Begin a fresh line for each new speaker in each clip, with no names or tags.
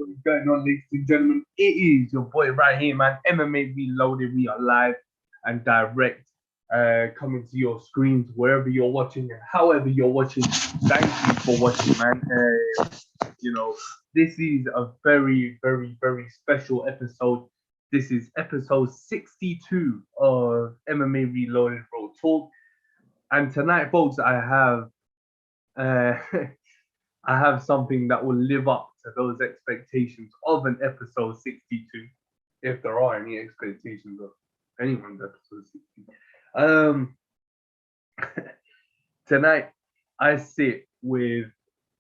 What's going on, ladies and gentlemen? It is your boy right here, man. MMA Reloaded. We are live and direct, coming to your screens wherever you're watching and however you're watching. Thank you for watching, man. This is a very, very, very special episode. This is episode 62 of MMA Reloaded Bro Talk. And tonight, folks, uh, I have something that will live up to those expectations of an episode 62, if there are any expectations of anyone's episode 60. Tonight, I sit with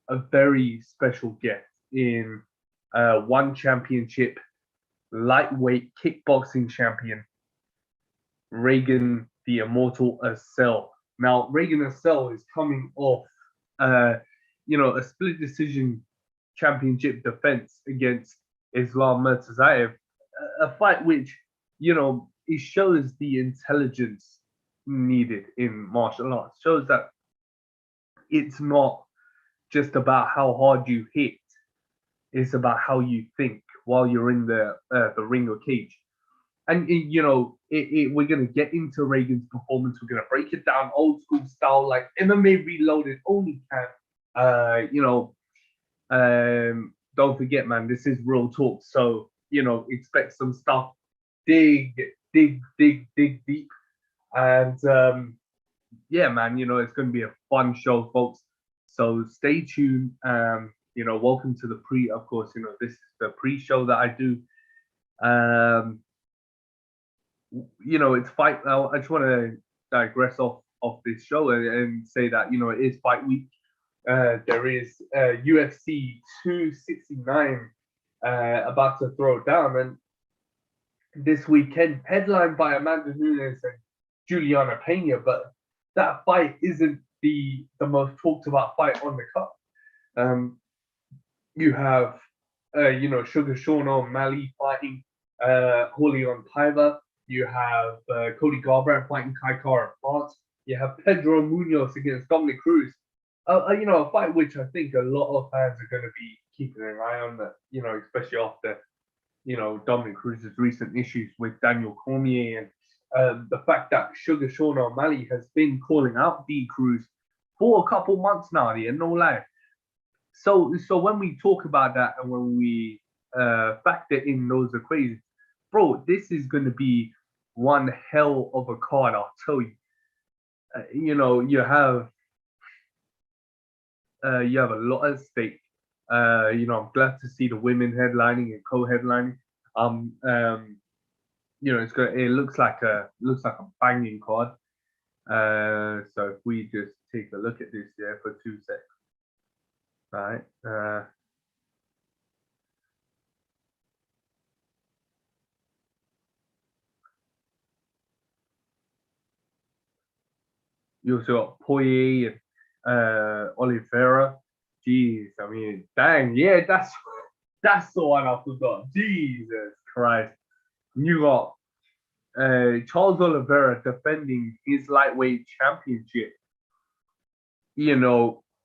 a very special guest in one championship, lightweight kickboxing champion, Regian the Immortal Eersel. Now, Regian Eersel is coming off a split decision championship defense against Islam Murtazaev, a fight which, it shows the intelligence needed in martial arts. Shows that it's not just about how hard you hit; it's about how you think while you're in the ring or cage. And we're gonna get into Regian's performance. We're gonna break it down old school style, like MMA Reloaded only can. Don't forget, man, this is real talk. So, expect some stuff dig deep. And yeah, man, it's going to be a fun show, folks. So stay tuned. Welcome to the of course, this is the pre-show that I do. It's fight. I just want to digress off this show and say that, it is fight week. There is UFC 269 about to throw down, and this weekend headlined by Amanda Nunes and Juliana Pena, but that fight isn't the most talked about fight on the card. You have Sugar Sean O'Malley fighting Julian Paiva. You have Cody Garbrandt fighting Kai Kara France. You have Pedro Munoz against Dominic Cruz. A fight which I think a lot of fans are going to be keeping an eye on, that, especially after, Dominic Cruz's recent issues with Daniel Cormier, and the fact that Sugar Sean O'Malley has been calling out D Cruz for a couple months now, no lie. So when we talk about that and when we factor in those equations, bro, this is going to be one hell of a card, I'll tell you. You have a lot at stake. I'm glad to see the women headlining and co-headlining. It looks like a banging card. So if we just take a look at this there for 2 seconds, right? You also got Poirier and Oliveira. Jeez, I mean, dang, yeah, that's the one I forgot. Jesus Christ. You got Charles Oliveira defending his lightweight championship,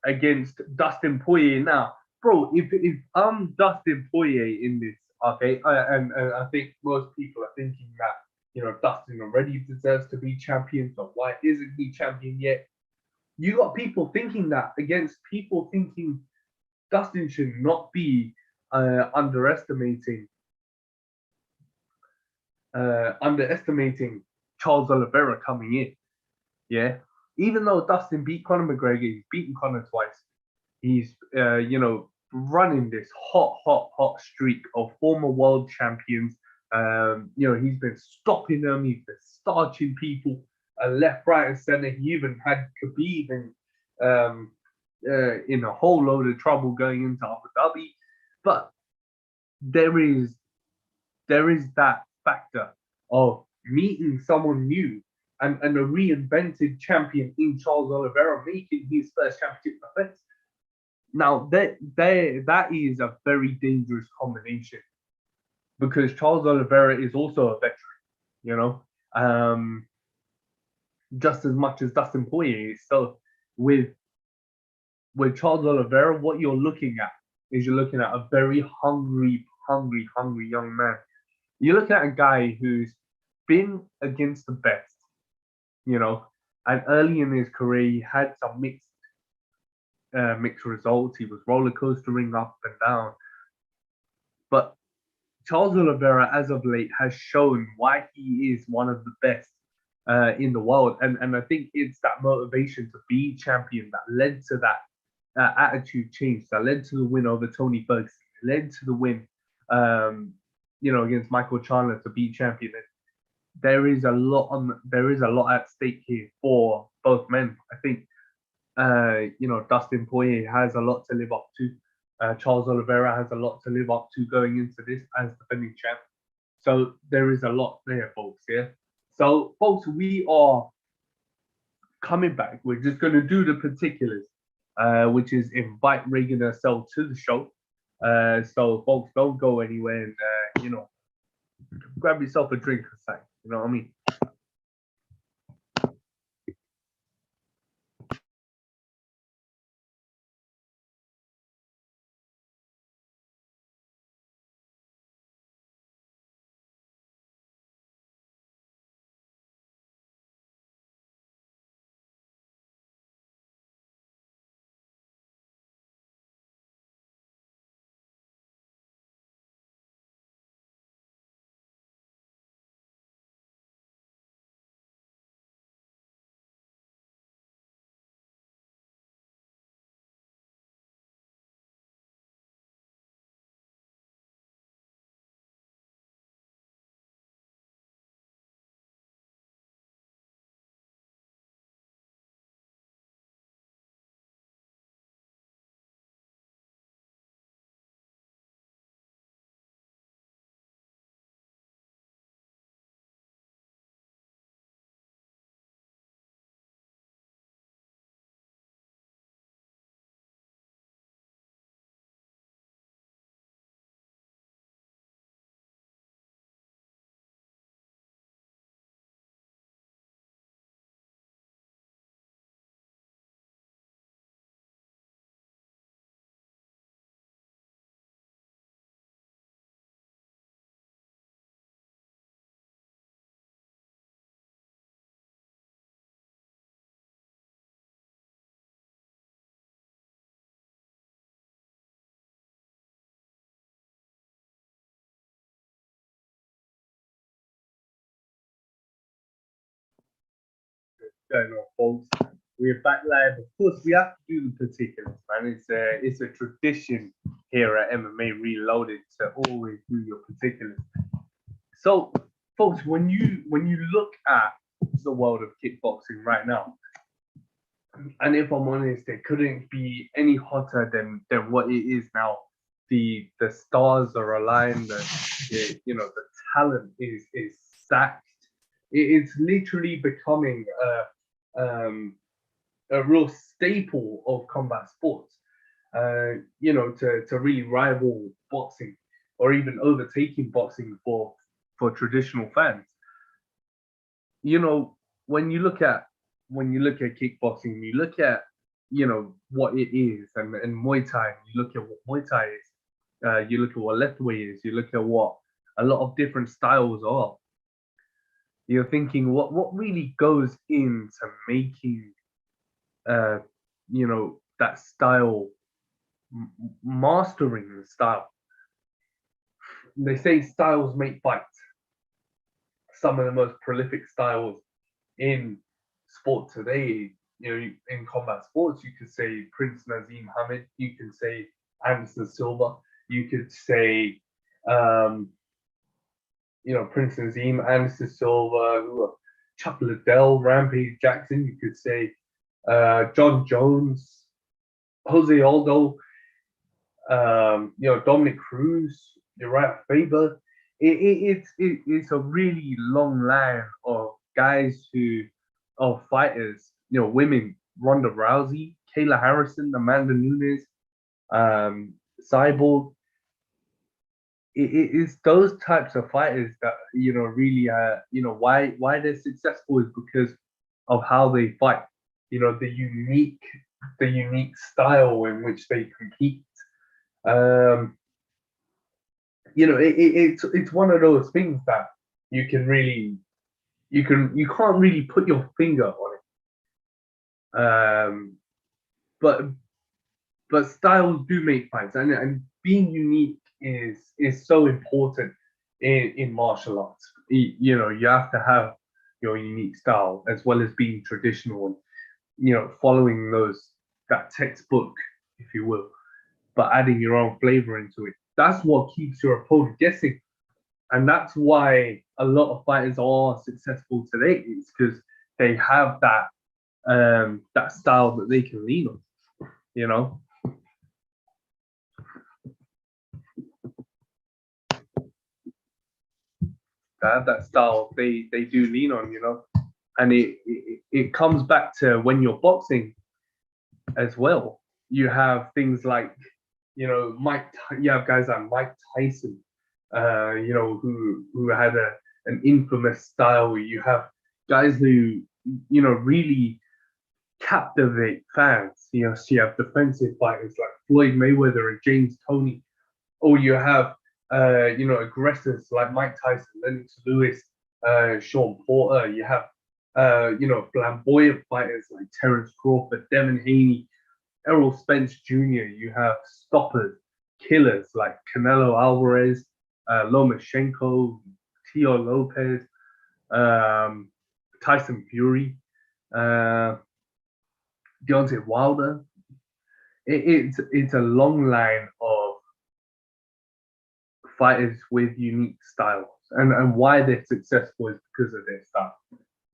against Dustin Poirier. Now, bro, if I'm Dustin Poirier in this, okay, and I think most people are thinking that, Dustin already deserves to be champion, so why isn't he champion yet? You got people thinking that against people thinking Dustin should not be underestimating Charles Oliveira coming in. Yeah, even though Dustin beat Conor McGregor, he's beaten Conor twice. He's running this hot streak of former world champions. He's been stopping them. He's been starching people left, right, and center. He even had Khabib in a whole load of trouble going into Abu Dhabi. But there is that factor of meeting someone new and a reinvented champion in Charles Oliveira making his first championship defense. Now that is a very dangerous combination, because Charles Oliveira is also a veteran, just as much as Dustin Poirier is. So with Charles Oliveira, what you're looking at is you're looking at a very hungry young man. You're looking at a guy who's been against the best, you know, and early in his career he had some mixed results. He was roller coastering up and down, but Charles Oliveira, as of late, has shown why he is one of the best in the world, and I think it's that motivation to be champion that led to that attitude change, that led to the win over Tony Ferguson, led to the win, against Michael Chandler to be champion. There is a lot at stake here for both men. I think Dustin Poirier has a lot to live up to. Charles Oliveira has a lot to live up to going into this as defending champ. So there is a lot there, folks. Yeah. So, folks, we are coming back. We're just going to do the particulars, which is invite Regian herself to the show. So, folks, don't go anywhere and, grab yourself a drink or something. You know what I mean? Going on, folks. We're back live. Of course, we have to do the particulars, man. It's a tradition here at MMA Reloaded to always do your particulars. So, folks, when you look at the world of kickboxing right now, and if I'm honest, it couldn't be any hotter than what it is now. The stars are aligned. The talent is stacked. It's literally becoming a real staple of combat sports. To really rival boxing or even overtaking boxing for traditional fans. You know, when you look at kickboxing, you look at what it is, and Muay Thai. You look at what Muay Thai is. You look at what lethwei is. You look at what a lot of different styles are. You're thinking, what really goes into making that style, mastering the style. They say styles make fights. Some of the most prolific styles in sport today, in combat sports, you could say Prince Nazim Hamid, you could say Anderson Silva, you could say, Prince Nazim, Anderson Silva, Chuck Liddell, Rampage Jackson, you could say John Jones, Jose Aldo, Dominic Cruz, Uriah Faber. It's a really long line of guys of fighters, women, Ronda Rousey, Kayla Harrison, Amanda Nunes, Cyborg. It's those types of fighters that really why they're successful is because of how they fight. The unique style in which they compete. Um, it's one of those things that you can really you can't really put your finger on it. But styles do make fights, and being unique is so important in martial arts. You have to have your unique style as well as being traditional and following that textbook, if you will, but adding your own flavor into it. That's what keeps your opponent guessing, and that's why a lot of fighters are successful today. It's because they have that style that they can lean on. You know, that style they do lean on. And it comes back to when you're boxing as well. You have things like Mike. You have guys like Mike Tyson, who had an infamous style. You have guys who really captivate fans. So you have defensive fighters like Floyd Mayweather and James Toney, or you have aggressors like Mike Tyson, Lennox Lewis, Sean Porter. You have flamboyant fighters like Terence Crawford, Devin Haney, Errol Spence Jr. You have stoppers, killers like Canelo Alvarez, Lomachenko, Tio Lopez, um, Tyson Fury, uh, Deontay Wilder. It's a long line of fighters with unique styles, and why they're successful is because of their style.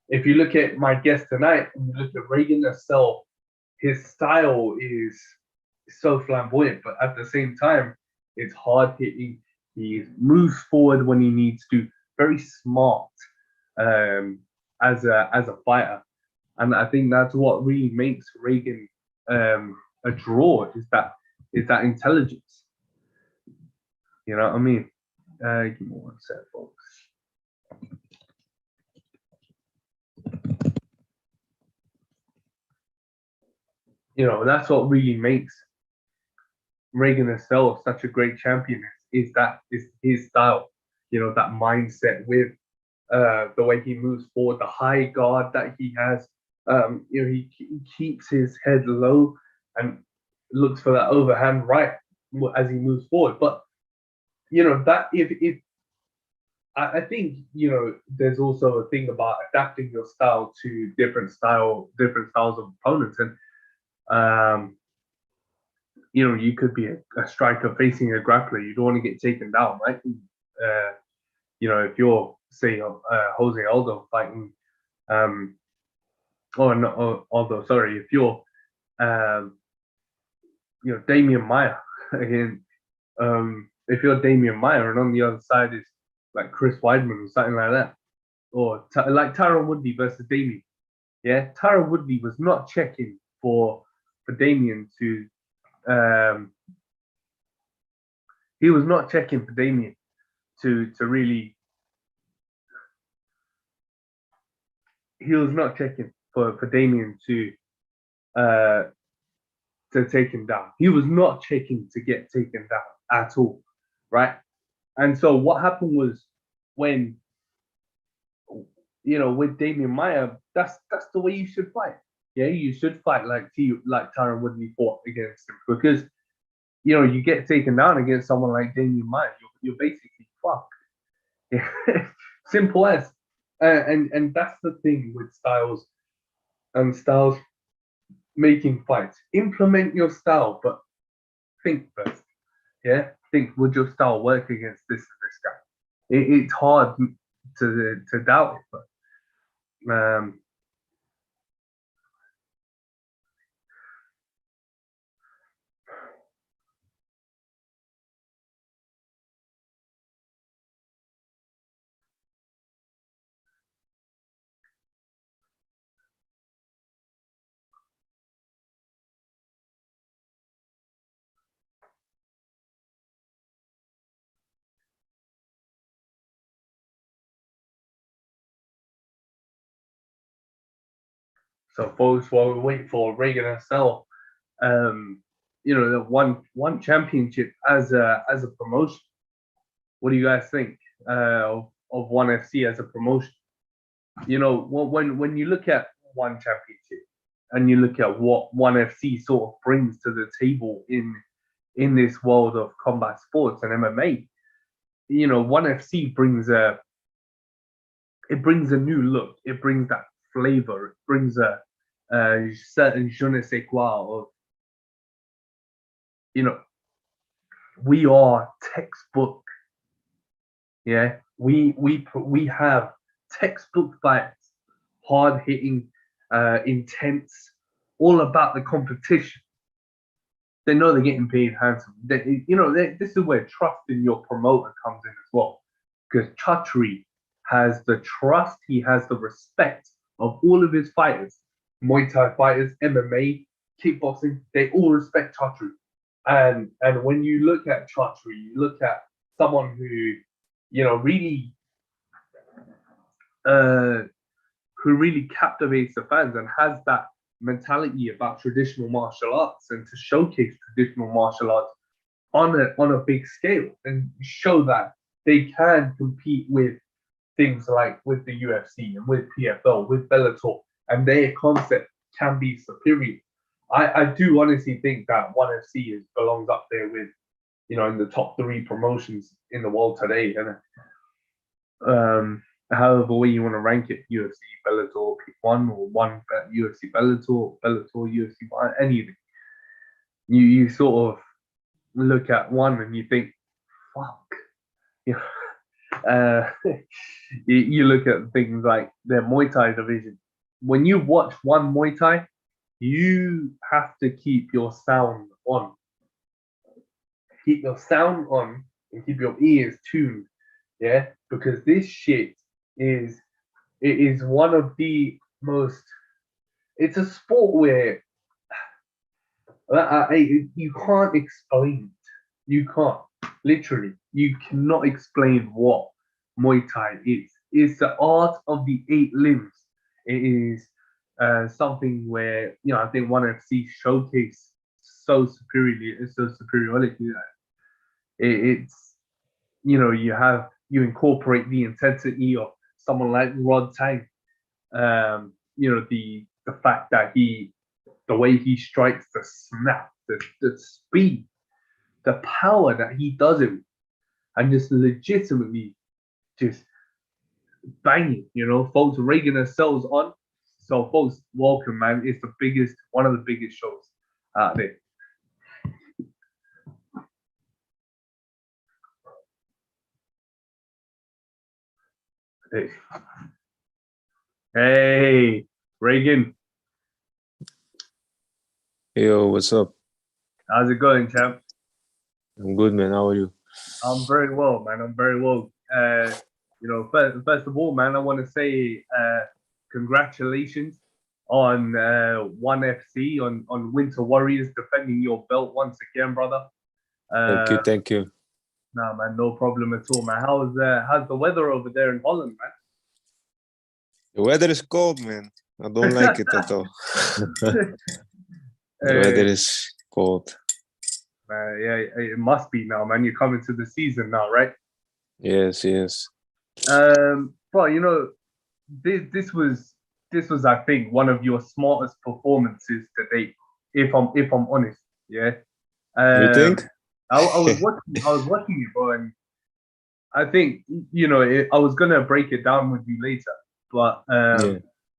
If you look at my guest tonight, and you look at Regian Eersel, his style is so flamboyant, but at the same time, it's hard hitting. He moves forward when he needs to. Very smart as a fighter, and I think that's what really makes Regian a draw. Is that intelligence? You know what I mean? Give me one sec, folks. That's what really makes Regian Eersel such a great champion is his style. That mindset with the way he moves forward, the high guard that he has. He keeps his head low and looks for that overhand right as he moves forward. But that if I think there's also a thing about adapting your style to different styles of opponents, and you could be a striker facing a grappler. You don't want to get taken down, right? If you're say Jose Aldo fighting, or not Aldo, sorry, if you're um, Damian Maya again, if you're Damian Maya and on the other side is like Chris Weidman or something like that, or like Tyron Woodley versus Damian. Yeah, Tyron Woodley was not checking for Damian to he was not checking for Damian to really he was not checking for Damian uh to take him down. He was not checking to get taken down at all, right? And so what happened was when with Damian Maya, that's the way you should fight. Yeah, you should fight like Tyron Woodley fought against him because you get taken down against someone like Damian Maya, you're basically fucked. Yeah. Simple as. And that's the thing with styles and styles making fights. Implement your style, but think first. Yeah, think would your style work against this and this guy? It's hard to doubt it, but so folks, while we wait for Regian Eersel, um, the one championship as a promotion. What do you guys think of ONE FC as a promotion? When you look at one championship and you look at what ONE FC sort of brings to the table in this world of combat sports and MMA, ONE FC brings a new look. It brings that flavor. It brings a certain je ne sais quoi of, we are textbook. Yeah, we have textbook fights, hard hitting, intense, all about the competition. They know they're getting paid handsome. This is where trust in your promoter comes in as well, because Chatri has the trust, he has the respect of all of his fighters, Muay Thai fighters, MMA, kickboxing. They all respect Chatri, and when you look at Chatri, you look at someone who really captivates the fans and has that mentality about traditional martial arts and to showcase traditional martial arts on a big scale and show that they can compete with things like with the UFC and with PFL, with Bellator, and their concept can be superior. I do honestly think that ONE FC belongs up there with, in the top 3 promotions in the world today. And however way you want to rank it, UFC, Bellator, pick one, or one UFC, Bellator, UFC, anything. You sort of look at one and you think, fuck. You look at things like their Muay Thai division. When you watch one Muay Thai, you have to keep your sound on. Keep your sound on and keep your ears tuned. Yeah, because this shit is one of the most. It's a sport where you can't explain it. You can't. Literally, you cannot explain what Muay Thai is. It's the art of the 8 limbs. It is something where I think ONE FC showcase so superiority that it's you incorporate the intensity of someone like Rod Tang. The fact that the way he strikes, the snap, the speed, the power that he does it with, and just legitimately just banging. Folks, Regian herself on. So, folks, welcome, man. It's one of the biggest shows out there. Hey, Regian.
Yo, what's up?
How's it going, champ?
I'm good, man. How are you?
I'm very well, man. I'm very well. First of all, man, I want to say congratulations on ONE FC, on Winter Warriors defending your belt once again, brother.
Thank you.
Nah, man, no problem at all, man. How's the weather over there in Holland, man?
The weather is cold, man. I don't like it at all. The weather is cold.
Yeah, it must be now, man. You're coming to the season now, right?
Yes.
Bro, this was I think one of your smartest performances to date, if I'm honest. Yeah.
You think?
I was watching it, bro, and I think I was gonna break it down with you later, but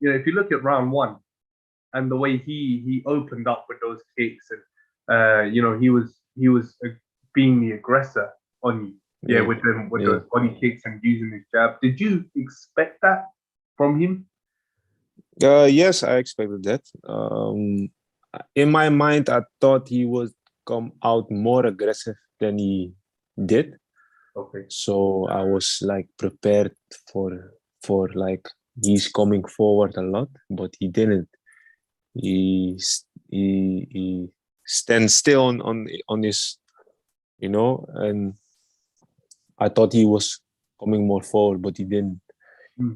if you look at round 1 and the way he opened up with those kicks, and he was being the aggressor on you. Yeah, with those body kicks and using his jab. Did you expect that from him?
Yes, I expected that. In my mind, I thought he would come out more aggressive than he did.
Okay.
So I was like prepared for like he's coming forward a lot, but he didn't. He stands still on his, and I thought he was coming more forward, but he didn't.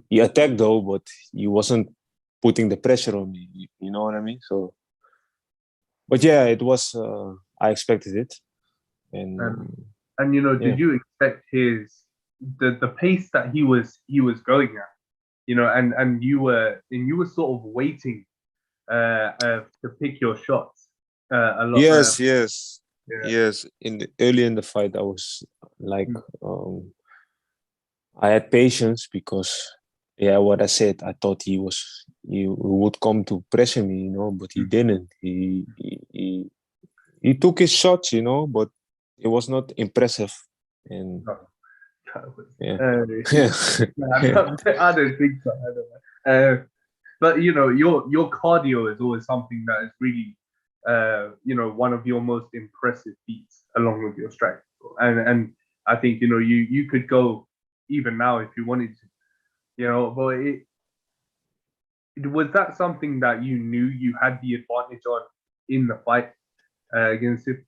He attacked though, but he wasn't putting the pressure on me. You know what I mean? So, but yeah, it was. I expected it, and
and you know, did you expect the pace that he was going at? You know, and you were sort of waiting to pick your shots a lot.
yes,
Yeah.
yes. Early in the fight, I was like, I had patience because, yeah, what I said, I thought he would come to pressure me, you know, but he didn't. He took his shots, you know, but it was not impressive. And yeah,
I don't think so. I don't know. But you know, your cardio is always something that is really, you know, one of your most impressive feats, along with your strength. And I think you know you could go even now if you wanted to, you know. But was that something that you knew you had the advantage on in the fight against him?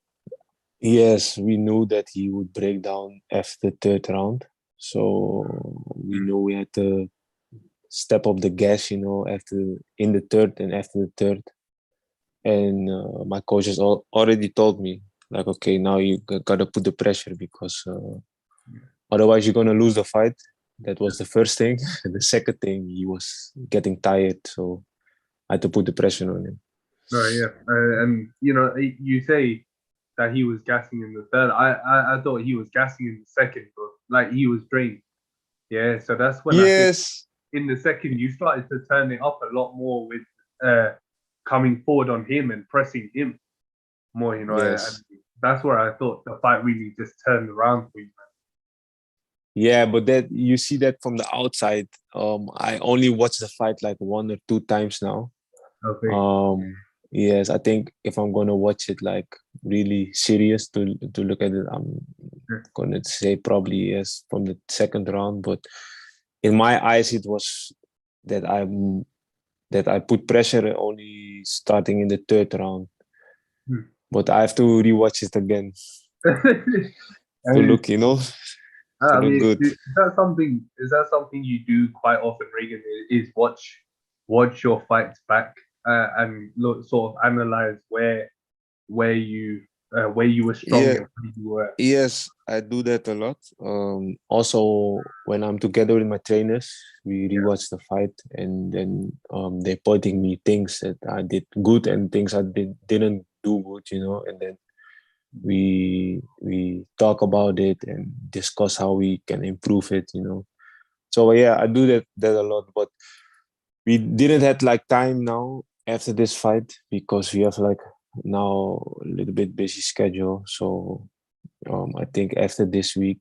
yes, we knew that he would break down after the third round, so we knew we had to step up the gas, you know, in the third and after the third. And my coaches already told me, like, okay, now you gotta put the pressure because otherwise you're gonna lose the fight. That was the first thing. And the second thing, he was getting tired, so I had to put the pressure on him.
No, yeah, and you know, you say that he was gassing in the third. I thought he was gassing in the second, but like he was drained. Yeah, so that's when I think
Yes,
in the second you started to turn it up a lot more with coming forward on him and pressing him more. You know, and
yes.
that's where I thought the fight really just turned around for you.
Yeah, but that you see that from the outside. I only watched the fight like 1 or 2 times now.
Okay.
Yes, I think if I'm gonna watch it like really serious to look at it, I'm gonna say probably yes from the second round. But in my eyes, it was that I put pressure only starting in the third round. But I have to rewatch it again to
And
look, you know, to
I
look
mean,
good.
is that something? Is that something you do quite often, Regan? Is watch your fights back and look, sort of analyze where you were strong
Yeah,
and where you were.
yes, I do that a lot. Also, when I'm together with my trainers, we
Yeah.
rewatch the fight, and then they pointing me things that I did good and things I didn't do good, you know. And then we talk about it and discuss how we can improve it, you know. So yeah, I do that a lot. But we didn't have like time now after this fight because we have like now a little bit busy schedule. So I think after this week,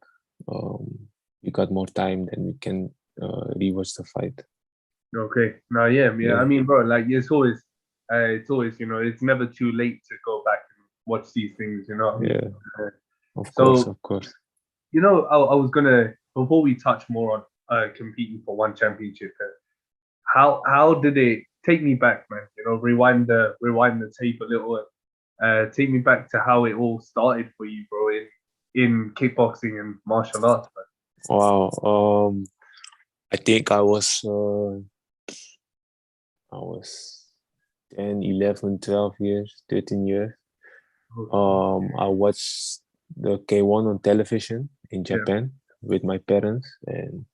we got more time, then we can rewatch the fight.
Okay. Now, yeah, yeah. I
Yeah,
mean, bro, like it's always, you know, it's never too late to go back and watch these things. You know what I mean?
yeah,
Uh,
of course,
so,
of course.
you know, I was gonna before we touch more on competing for one championship. How did it take me back, man? You know, rewind the tape a little. Take me back to how it all started for you, bro, in kickboxing and martial arts, man.
Wow. I think I was 10, 11, 12 years, 13 years. I watched the K1 on television in
Yeah.
Japan with my parents, and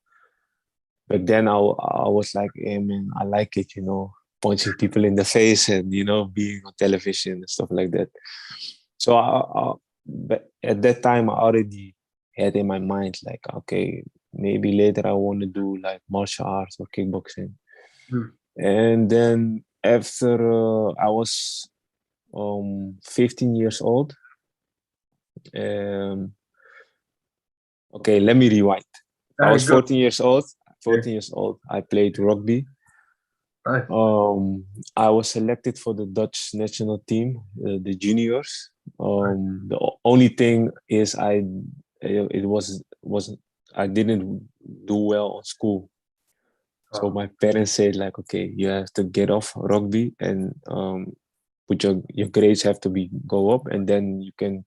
back then I was like, hey man, I like it, you know, punching people in the face and you know being on television and stuff like that. So but at that time I already had in my mind like, okay, maybe later I want to do like martial arts or kickboxing.
Hmm.
And then after I was 15 years old. Um, okay, let me rewind. I was
Go.
14 years old.
Yeah.
14 years old. I played rugby.
Nice.
I was selected for the Dutch national team, the juniors. The only thing is it was I didn't do well on school. So
Oh,
my parents said like, okay, you have to get off rugby and put your grades have to be go up, and then you can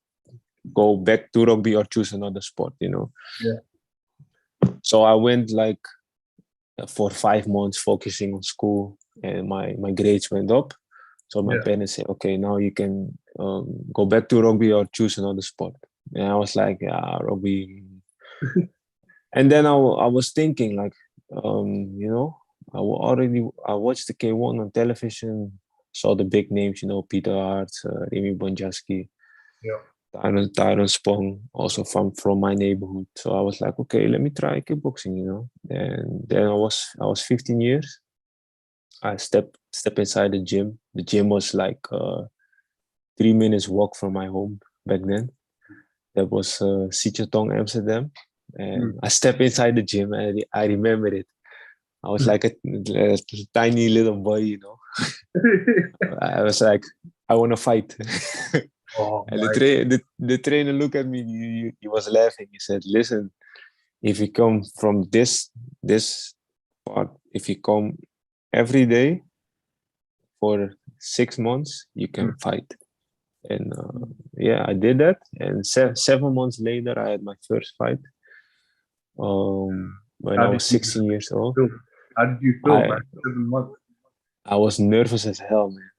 go back to rugby or choose another sport. You know.
yeah.
So I went like for 5 months focusing on school, and my grades went up. So my
Yeah.
parents say, okay, now you can go back to rugby or choose another sport. And I was like, yeah, rugby. And then I was thinking like, I watched the K1 on television, saw the big names, Peter Hart, Remy Bonjaski,
Yeah.
Tyron Spong, also from my neighborhood. So I was like, okay, let me try kickboxing. And then I was 15 years. I step inside the gym. The gym was like 3 minutes walk from my home back then. That was Sichertong, Amsterdam.
Mm.
And I step inside the gym and I remember it. I was like a tiny little boy. I was like, I want to fight.
Oh
And
my.
the trainer looked at me. He was laughing. He said, "Listen, if you come from this part, if you come every day for 6 months, you can fight." And yeah, I did that. And 7 months later, I had my first fight. When
How
I
did
was
you
16 years old,
feel? How did you feel,
I
man? 7 months.
I was nervous as hell, man.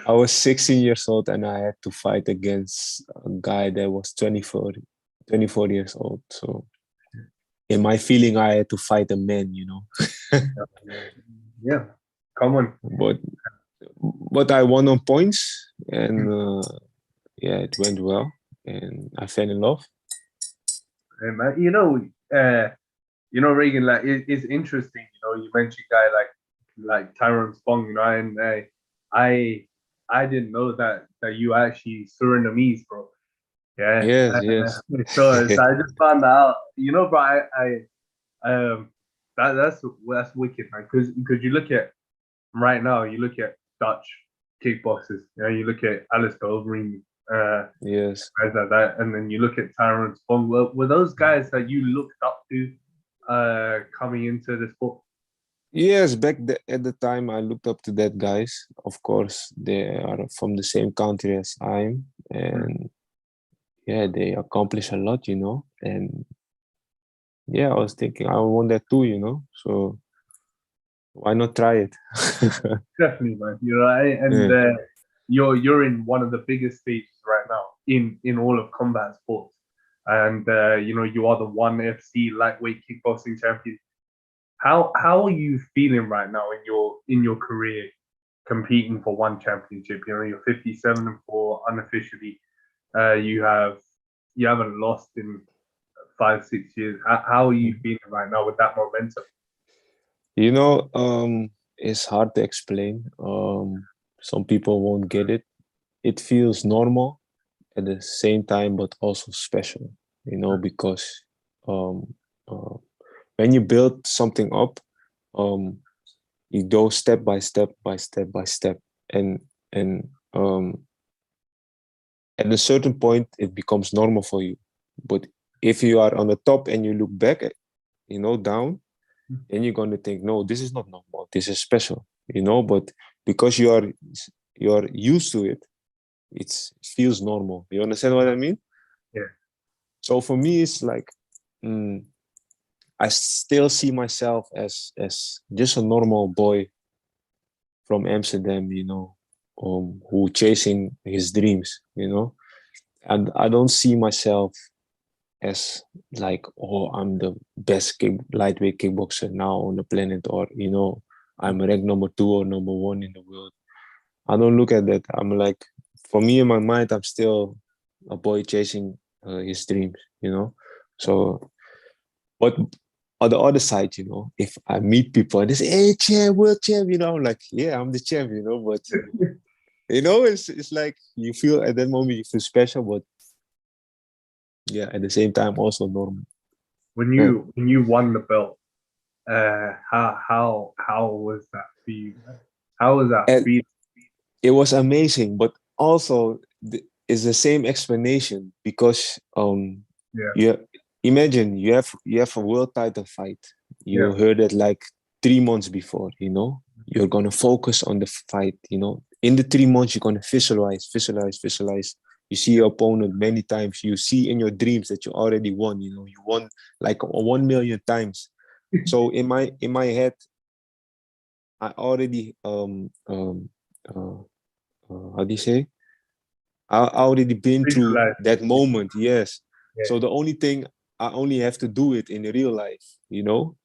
I was 16 years old and I had to fight against a guy that was 24 years old. So in my feeling, I had to fight a man.
Yeah. Come on.
But I won on points, and yeah, it went well, and I fell in love.
Hey, man. Reagan, like it's interesting. You mentioned guy like Tyrone Spong. And I didn't know that you actually Surinamese, bro. Yeah.
Yes, yes,
So I just found out. Bro. That's wicked, man. Because you look at right now, you look at Dutch kickboxers. You look at Alistair Overeem,
yes.
guys like that, and then you look at Tyrone Spong. Were those guys that you looked up to coming into the sport?
Yes, at the time, I looked up to that guys. Of course, they are from the same country as I am, and yeah, they accomplish a lot. And yeah, I was thinking I want that too. So why not try it?
Definitely, man. And
Yeah.
you're in one of the biggest stages right now in all of combat sports, and you are the ONE FC lightweight kickboxing champion. How are you feeling right now in your career competing for one championship? You're 57 and 4 unofficially. You haven't lost in 5 6 years. How are you feeling right now with that momentum?
You know, it's hard to explain. Some people won't get it. It feels normal at the same time, but also special, because um, uh, when you build something up, um, you go step by step by step by step. And at a certain point, it becomes normal for you. But if you are on the top and you look back, down, then you're going to think, no, this is not normal, this is special. But because you are used to it, it feels normal. You understand what I mean?
Yeah.
So for me, it's like, I still see myself as just a normal boy from Amsterdam, who chasing his dreams. And I don't see myself as like, oh, I'm the best lightweight kickboxer now on the planet, or I'm ranked number 2 or number 1 in the world. I don't look at that. I'm like, for me in my mind, I'm still a boy chasing his dreams. So, but on the other side, if I meet people and they say, "Hey, champ, world champ," I'm like, yeah, I'm the champ. But it's like you feel at that moment you feel special, but yeah, at the same time also normal.
When
Yeah.
you won the belt, how was that for you? How was that
And
for you?
it was amazing, but also it's the same explanation because
Yeah.
you imagine you have a world title fight. You
Yeah.
heard it like 3 months before. You're gonna focus on the fight. In the 3 months you're gonna visualize. You see your opponent many times. You see in your dreams that you already won. You won like 1 million times. So in my head, I already how do you say? I already been through
Visualize.
that moment. Yes.
Yeah.
So the only thing I only have to do it in real life, you know.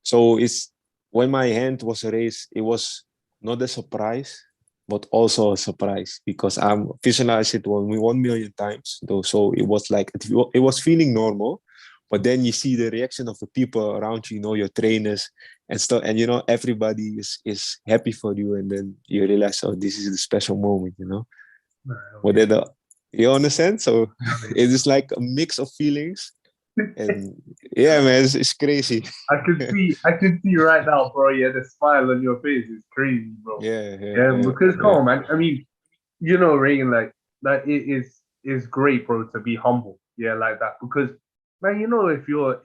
So it's when my hand was raised, it was not a surprise, but also a surprise because I'm visualized it 1 million times. Though, so it was like it was feeling normal, but then you see the reaction of the people around you, you know, your trainers and stuff, and you know everybody is happy for you, and then you realize, oh, this is the special moment, you know. But then, you understand? So it is like a mix of feelings, and yeah, man, it's crazy.
I can see right now, bro. Yeah, the smile on your face is crazy, bro.
Yeah, yeah,
Yeah,
yeah,
because come
yeah.
on, man. I mean, you know, Reagan, like it is great, bro, to be humble. Yeah, like that. Because man, you know, if you're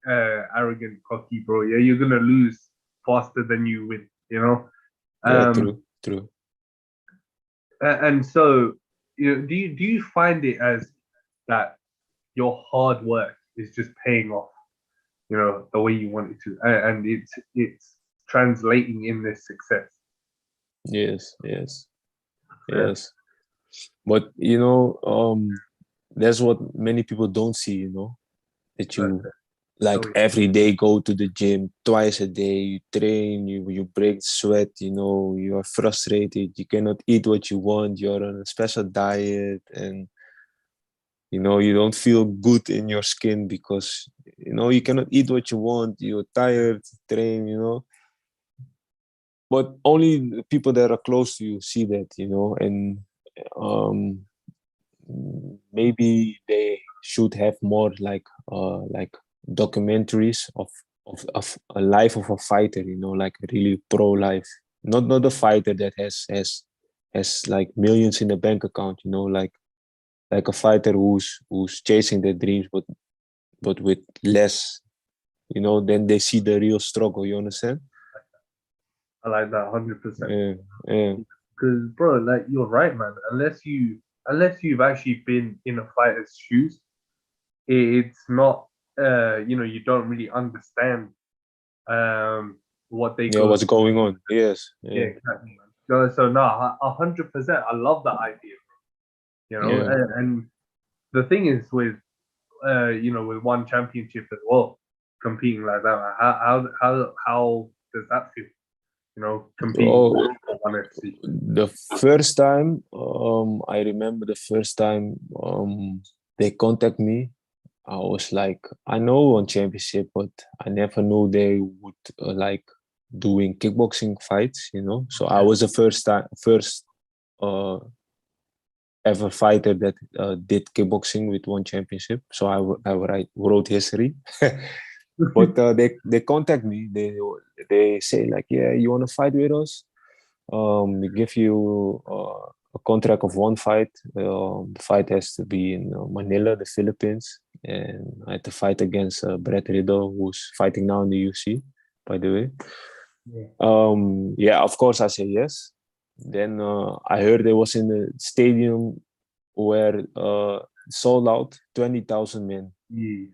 arrogant, cocky, bro, yeah, you're gonna lose faster than you win. You know.
Yeah,
Um,
true, true.
and so do you find it as that your hard work is just paying off, the way you want it to, and it's translating in this success.
Yes, yes,
Yeah,
yes. But you know, that's what many people don't see. You know, that
that's
you
it. Oh,
like
yeah.
every day go to the gym twice a day. You train, you break sweat. You know, you are frustrated. You cannot eat what you want. You're on a special diet, and you know you don't feel good in your skin because you know you cannot eat what you want. You're tired, train. You know, but only the people that are close to you see that. You know, and um maybe they should have more like documentaries of a life of a fighter, you know, like a really pro life, not a fighter that has like millions in the bank account, you know, like a fighter who's chasing their dreams but with less, you know, then they see the real struggle, you understand.
I like that 100%.
Yeah, yeah,
Because bro, like you're right, man. Unless you've actually been in a fighter's shoes, it's not. You don't really understand what they
yeah,
go
what's
through.
going on, yes,
Yeah,
yeah,
exactly, man. So no, 100%. I love that idea.
yeah.
And the thing is with one championship as well, competing like that. How does that feel? Competing
Oh,
for one FC.
the first time, I remember the first time they contact me. I was like, I know one championship, but I never knew they would like doing kickboxing fights, you know. So I was the first uh, ever fighter that did kickboxing with one championship. So wrote history. But they contact me. They say like, yeah, you want to fight with us? We give you a contract of one fight. The fight has to be in Manila, the Philippines, and I had to fight against Brett Riddle, who's fighting now in the UFC, by the way.
Yeah.
Yeah, of course I say yes. Then I heard it was in a stadium where sold out 20,000 men.
Yeah.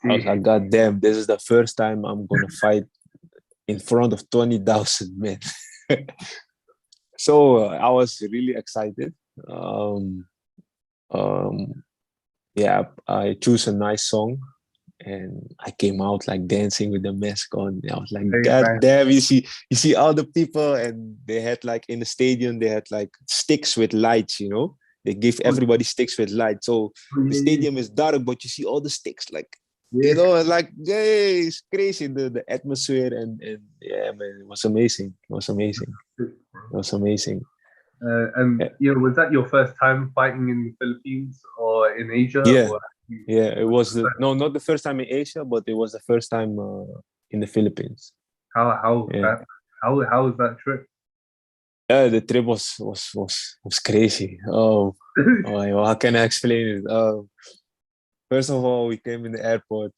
I was like, God damn, this is the first time I'm gonna fight in front of 20,000 men. So I was really excited. Um, um, yeah, I chose a nice song and I came out like dancing with the mask on. I was like,
Very
God
nice.
damn, you see all the people and they had like in the stadium, they had like sticks with lights, you know? They give
Oh,
everybody sticks with lights. So the
yeah,
stadium is dark, but you see all the sticks like, you
yeah,
know, like, yay, it's crazy, the atmosphere and yeah, man, it was amazing. It was amazing.
yeah.
It was amazing.
And
Yeah.
was that your first time fighting in the Philippines or in Asia,
Yeah,
or
yeah. It was no, not the first time in Asia, but it was the first time in the Philippines.
how
Yeah,
that how was that trip?
the trip was crazy. Oh, how can I explain it? First of all, we came in the airport.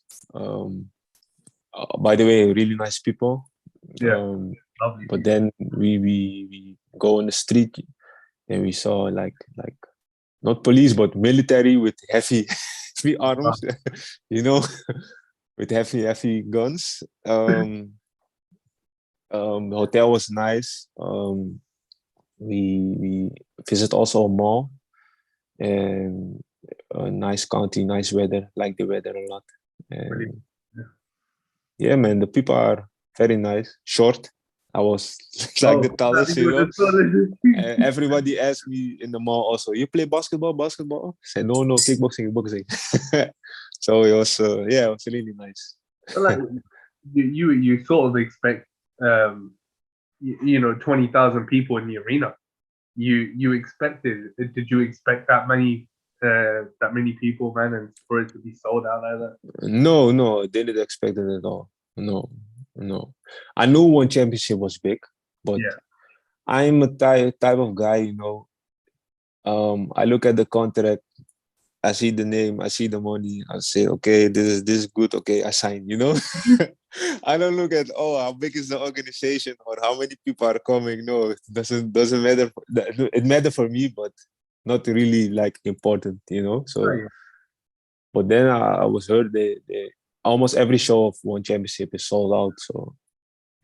By the way, really nice people.
Yeah,
Um,
lovely
but
people.
then we go on the street and we saw like not police but military with heavy heavy
Wow.
arms, you know, with heavy guns. The hotel was nice. We visit also a mall and a nice country, nice weather. Like the weather a lot.
Really?
And yeah, man, the people are very nice. Short. I was like the
Oh,
tallest,
you
you
were
know.
the tallest.
And everybody asked me in the mall also, you play basketball? Basketball? I said, no, kickboxing, boxing. So it was, yeah, it was really nice.
But like you sort of expect you know 20,000 people in the arena. You expected? Did you expect that many people, man, and for it to be sold out like that?
No, didn't expect it at all. No. I knew one championship was big, but
Yeah,
I'm a type of guy, you know. I look at the contract, I see the name, I see the money, I say, okay, this is good, okay, I sign, you know. I don't look at how big is the organization or how many people are coming. No, it doesn't matter. It matter for me, but not really like important, you know.
oh,
So,
yeah.
but then I was heard they almost every show of one championship is sold out. So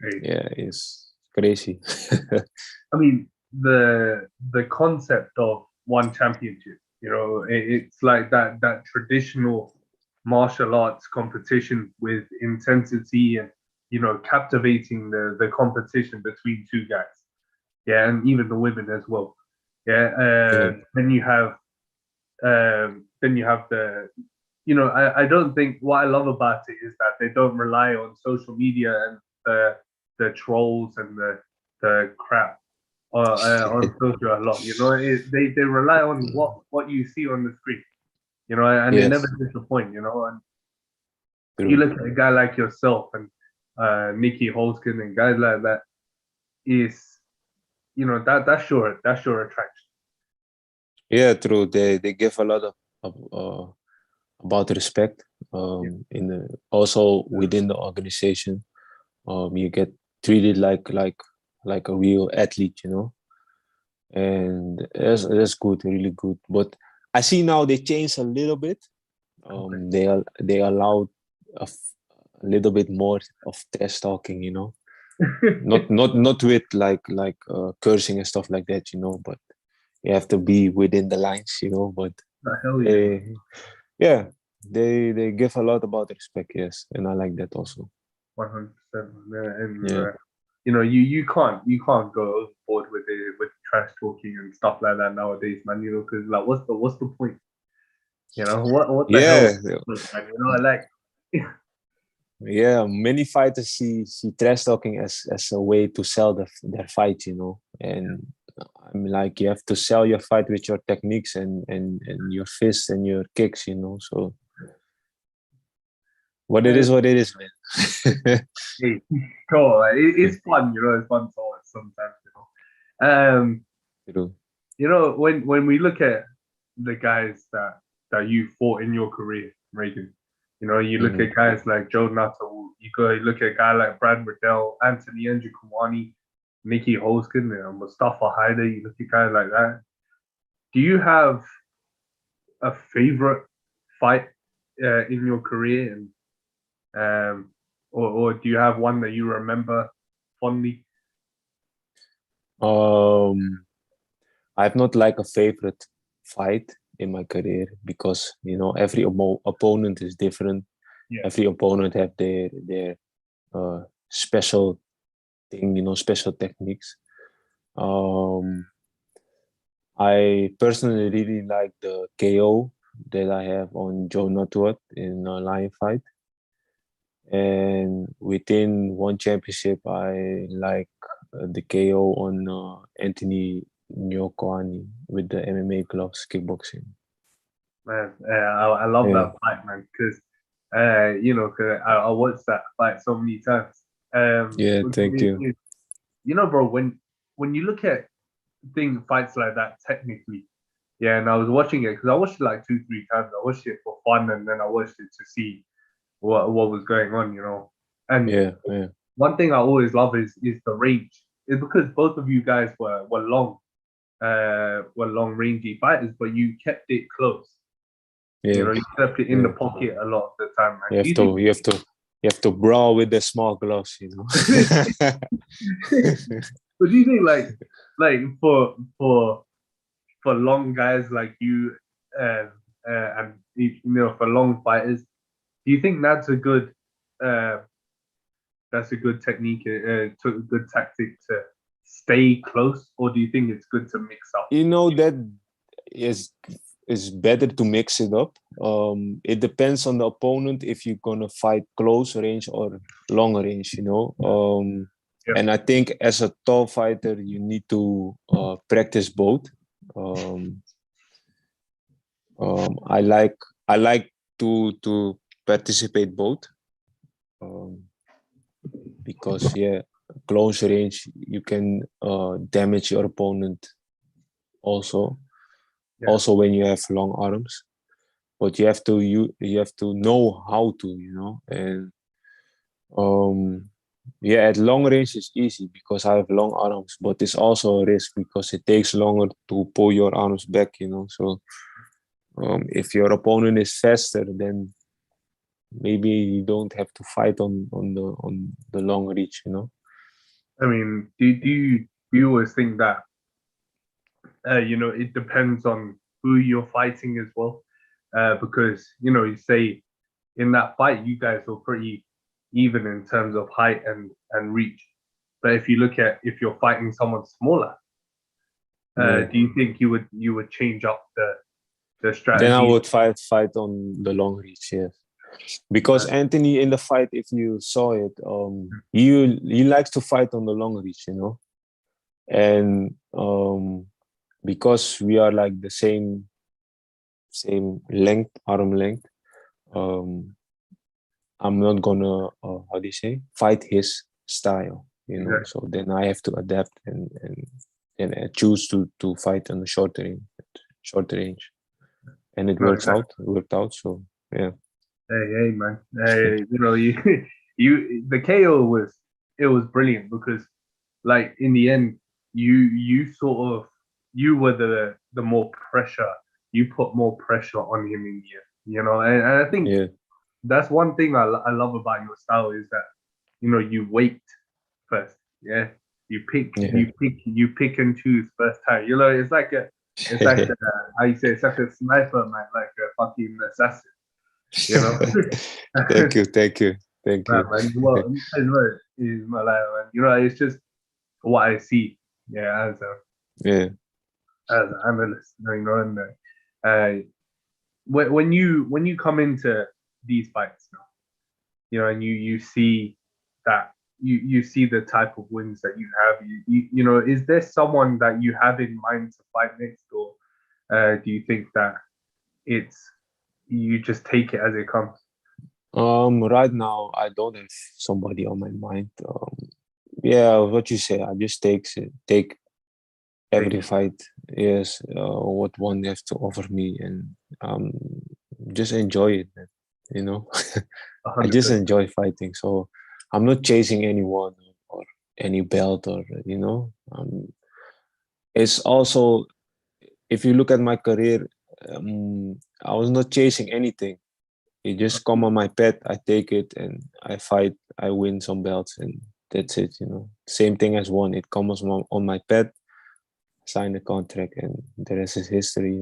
Hey,
yeah, it's crazy.
I mean the concept of one championship. You know, it's like that traditional martial arts competition with intensity and you know captivating the competition between two guys. Yeah, and even the women as well. Yeah,
Yeah,
then you have the you know I don't think what I love about it is that they don't rely on social media and the trolls and the crap on social a lot. You know, they rely on what you see on the screen. You know, and they never
yes,
disappoint. You know, and you
true.
look at a guy like yourself and Nikki Holskin and guys like that is you know that's your attraction.
Yeah, true. They give a lot of about respect.
Yeah.
In the, also within the organization, you get treated like a real athlete, you know, and that's good, really good. But I see now they changed a little bit.
Okay.
They allowed a little bit more of trash talking, you know, not with cursing and stuff like that, you know, but you have to be within the lines, you know. But
Hell yeah.
they, yeah, they give a lot about respect, yes, and I like that also.
100%. And
Yeah,
you know, you can't go overboard with trash talking and stuff like that nowadays, man. You know, because like, what's the point? You know, what the hell,
yeah,
man? You know, like,
yeah. Many fighters see trash talking as a way to sell their fight, you know. And I mean, like you have to sell your fight with your techniques and your fists and your kicks, you know. So what it is, man.
hey, cool. Like, it's fun, you know. It's fun to watch sometimes, you know.
True.
You know, when we look at the guys that you fought in your career, Reagan, you know, you look
Mhm.
at guys like Joe Nuttall, you look at a guy like Brad Riddell, Anthony Njokuani, Mickey Holskin, and Mustafa Haider, you look at guys like that. Do you have a favorite fight in your career, and or do you have one that you remember fondly?
Um, I have not like a favorite fight in my career because you know every opponent is different.
Yeah,
Every opponent have their special thing, you know, special techniques. Um, I personally really like the KO that I have on Joe Nutwood in a lion fight, and within one championship, I like the KO on Anthony Njokuani with the MMA gloves kickboxing.
man, I love
Yeah,
that fight, man, because you know, 'cause I watched that fight so many times.
yeah, thank you.
You know, bro, when you look at fights like that technically, yeah, and I was watching it because I watched it like two, three times. I watched it for fun, and then I watched it to see what was going on, you know. And
Yeah, yeah,
one thing I always love is the range. It's because both of you guys were long rangy fighters, but you kept it close. You
yeah,
know, you kept it in the
yeah.
pocket a lot of the time, man.
You have to, you have to. you have to brawl with the small gloves, you know.
But do you think like for long guys like you and for long fighters, do you think uh, that's a good technique, a good tactic to stay close, or do you think it's good to mix up?
You know that is better to mix it up. It depends on the opponent if you're gonna fight close range or long range, you know. And I think as a tall fighter, you need to practice both. I like to participate both, because close range you can damage your opponent also. Also when you have long arms, but you have to know how to, you know. And at long range it's easy because I have long arms, but it's also a risk because it takes longer to pull your arms back, you know. So if your opponent is faster, then maybe you don't have to fight on the long reach, you know.
I mean, do you always think that it depends on who you're fighting as well? Because you say in that fight you guys were pretty even in terms of height and reach. But if you look at if you're fighting someone smaller, do you think you would change up the strategy?
Then I would fight on the long reach, yes. Because Anthony in the fight, if you saw it, he likes to fight on the long reach, you know. And because we are like the same length, arm length, I'm not gonna how do you say, fight his style, you know. So then I have to adapt and I choose to fight on the short range, and it worked out. So yeah.
Hey man, hey, you the KO was brilliant because like in the end you sort of you were the more pressure, you put more pressure on him in the end, and I think that's one thing I love about your style is that you wait first, you pick and choose first time, it's like how you say, it's like a sniper, man, like a fucking assassin.
Thank you.
Man, well, is my life, man. It's just what I see, as an analyst, and when you come into these fights now, and you see that you see the type of wins that you have, is there someone that you have in mind to fight next, or do you think that it's you just take it as it comes?
Right now I don't have somebody on my mind. What you say, I just take every fight, what one has to offer me, and just enjoy it, man. You know. I just enjoy fighting, so I'm not chasing anyone or any belt, or it's also, if you look at my career, I was not chasing anything. You just come on my pad, I take it, and I fight, I win some belts, and that's it, Same thing as one. It comes on my pad, sign the contract, and the rest is history,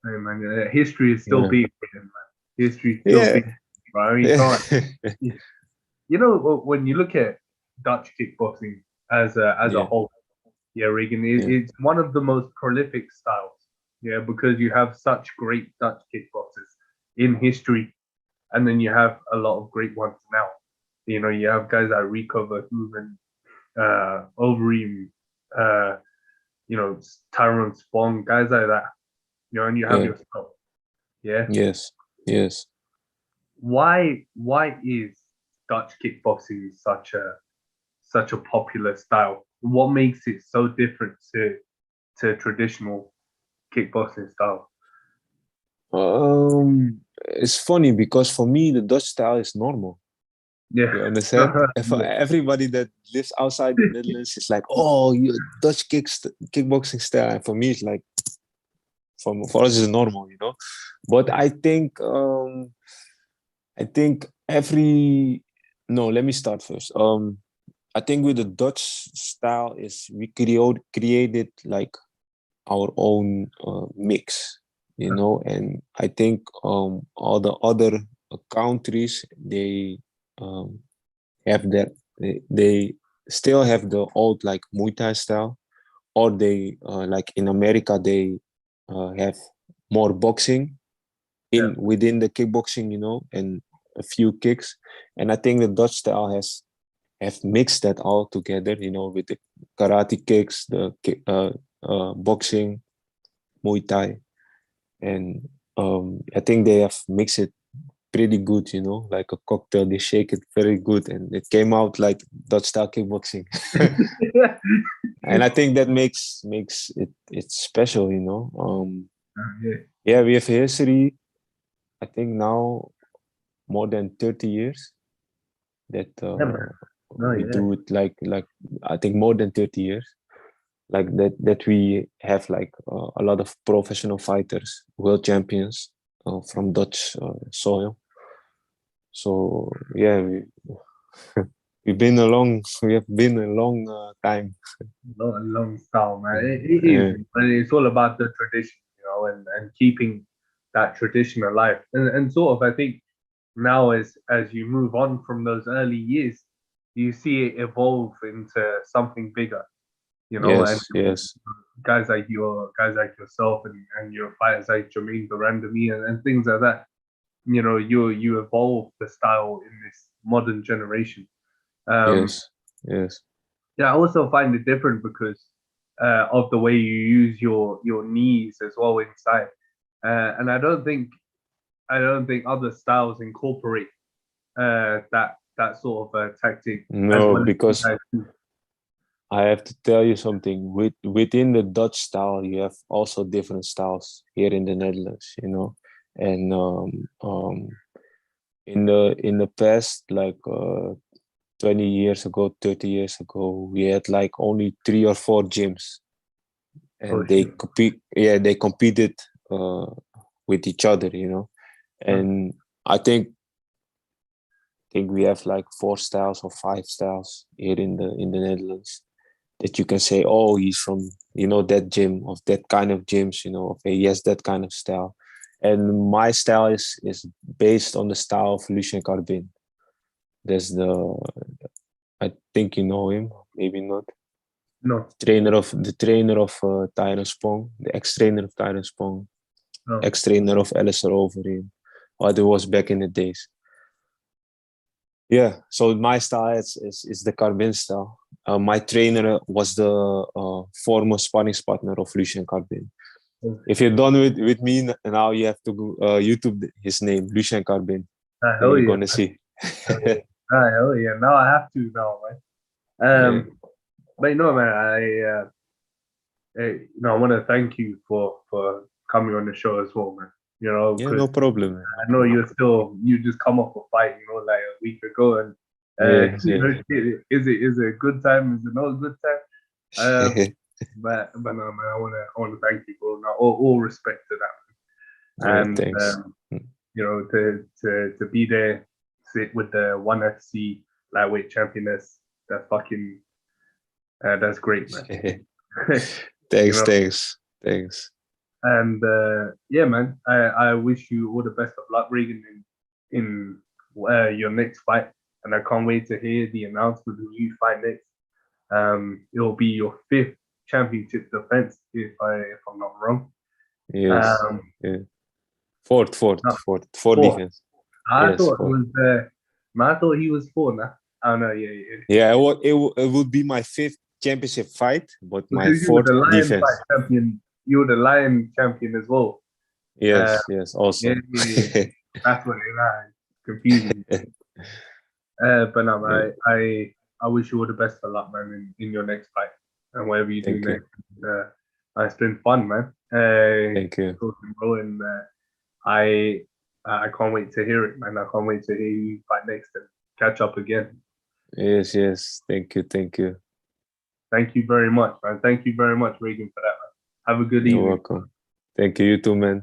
Hey man, history is still big for him, man. History is still big, bro. I mean, when you look at Dutch kickboxing as a whole, Regan, it's one of the most prolific styles, because you have such great Dutch kickboxers in history, and then you have a lot of great ones now. You have guys like Rico Verhoeven, Overeem, Tyrone Spong, guys like that. And you have yourself. Yeah.
Yes.
Why is Dutch kickboxing such a popular style? What makes it so different to traditional kickboxing style?
It's funny because for me the Dutch style is normal.
Yeah.
You understand? For everybody that lives outside the Netherlands, it's like, oh, you Dutch kickboxing style. And for me, it's like, for us, it's normal, But I think every No, let me start first. I think with the Dutch style is we created like our own mix, and I think all the other countries they um, have that they still have the old like Muay Thai style, or they like in America they have more boxing
Yeah,
in within the kickboxing, and a few kicks. And I think the Dutch style has have mixed that all together, with the karate kicks, the boxing, Muay Thai, and I think they have mixed it pretty good, like a cocktail. They shake it very good, and it came out like Dutch style kickboxing. And I think that makes it special,
yeah,
Yeah, we have history. I think now more than 30 years that
yeah, man. No,
we
yeah,
do it like I think more than 30 years like that we have like a lot of professional fighters, world champions from Dutch soil. So yeah, we have been a long time.
long style, man. It is,
Uh,
and it's all about the tradition, and keeping that tradition alive. And sort of, I think now as you move on from those early years, you see it evolve into something bigger, and
yes, yes,
guys like yourself and your fighters like Jermaine Durandamy and things like that. You evolve the style in this modern generation. Um,
yes, yes,
yeah, I also find it different because of the way you use your knees as well inside, and I don't think other styles incorporate that sort of tactic as
no,
well as you
because
guys do.
I have to tell you something. Within the Dutch style, you have also different styles here in the Netherlands, and in the past, like 20 years ago, 30 years ago, we had like only 3 or 4 gyms,
Oh
and they
shit!
compete. Yeah, they competed uh, with each other,
Huh.
and I think we have like 4 styles or 5 styles here in the Netherlands that you can say, oh, he's from that gym of that kind of gyms, okay, he has that kind of style. And my style is based on the style of Lucien Carbin. There's I think you know him, maybe not.
No,
The trainer of Tyrone Spong, the ex-trainer of Tyrone Spong,
no.
ex-trainer of Alistair Overeem, what it was back in the days. Yeah, so my style is the Carbin style. My trainer was the former sparring partner of Lucien Carbin. If you're done with me now, you have to go, YouTube his name, Lucien Carbin. Then
Hell
you're
yeah,
gonna see.
hell yeah. Now I have to now, man.
Yeah,
But man, I want to thank you for coming on the show as well, man.
yeah,
Because
no problem, man, no
I know
problem.
you just come off a fight, like a week ago, and
Yes, yes.
is it a good time? Is it not a good time? But no, man, I wanna thank you for that. All respect to that,
Yeah,
and
thanks.
to be there, sit with the one FC lightweight championess. That's great, man. you
Thanks,
know,
thanks.
and yeah, man, I wish you all the best of luck, Regan, in your next fight, and I can't wait to hear the announcement of you fight next. It'll be your fifth championship defense, if I'm not wrong.
Yes,
Um,
yeah.
no,
Four
four.
defense.
I
Yes,
thought it
four.
was. I thought he was four. Nah. Oh no, yeah, yeah.
Yeah, it would be my fifth championship fight, but my
Because you were
fourth
the Lion fight
defense.
champion. You were the Lion champion as well. Uh,
Yes, yes,
yeah,
also.
yeah, yeah. That's what it is. Confusing. But no,
Yeah,
I wish you all the best of luck, man, in your next fight and whatever you do
thank you.
next. It's been fun, man.
Thank you.
Talking, bro, and I I can't wait to hear it, man. I can't wait to hear you fight next and catch up again.
Yes, yes. Thank you. Thank you.
Thank you very much, man. Thank you very much, Regan, for that, man. Have a good
You're
evening.
welcome. Thank you. You too, man.